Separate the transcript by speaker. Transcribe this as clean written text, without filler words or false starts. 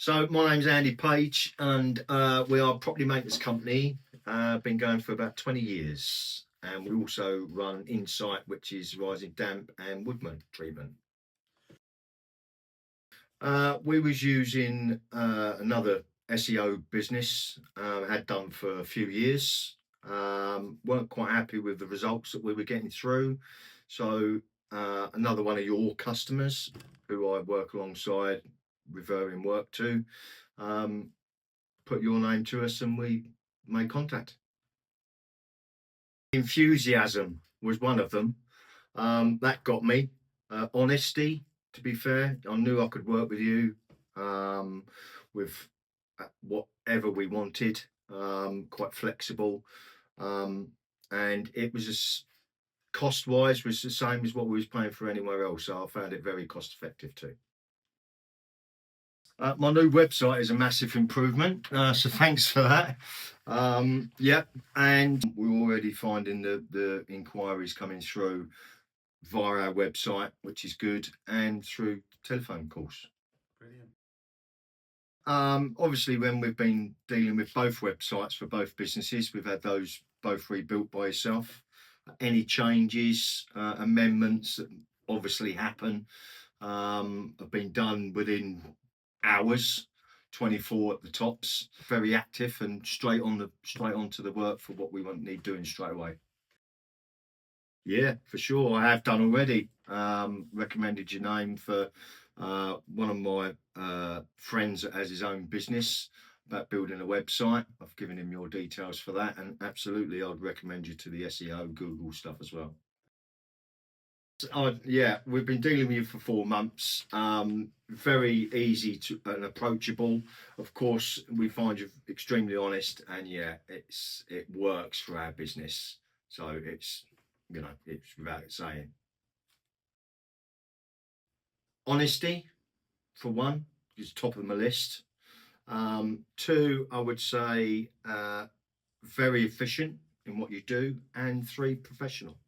Speaker 1: So my name's Andy Page, and we are a property maintenance company. Been going for about 20 years, and we also run Insite, which is rising damp and woodman treatment. We was using another SEO business, had done for a few years. Weren't quite happy with the results that we were getting through, so another one of your customers who I work alongside, referring work to, um, put your name to us and we made contact. Enthusiasm was one of them. That got me. Honesty, to be fair. I knew I could work with you with whatever we wanted, quite flexible. And it was just cost wise was the same as what we was paying for anywhere else. So I found it very cost effective too. My new website is a massive improvement, so thanks for that. Yeah, and we're already finding the inquiries coming through via our website, which is good, and through telephone calls.
Speaker 2: Brilliant.
Speaker 1: Obviously, when we've been dealing with both websites for both businesses, we've had those both rebuilt by yourself. Any changes, amendments that obviously happen, have been done within hours, 24 at the tops. Very active and straight onto the work for what we need doing straight away. Yeah, for sure. I have done already. Recommended your name for one of my friends that has his own business about building a website. I've given him your details for that, and absolutely, I'd recommend you to the SEO Google stuff as well. Yeah, we've been dealing with you for 4 months. Very easy to and approachable. Of course, we find you extremely honest, and yeah, it works for our business. So it's it's without saying. Honesty, for one, is top of my list. Two, I would say very efficient in what you do, and three, professional.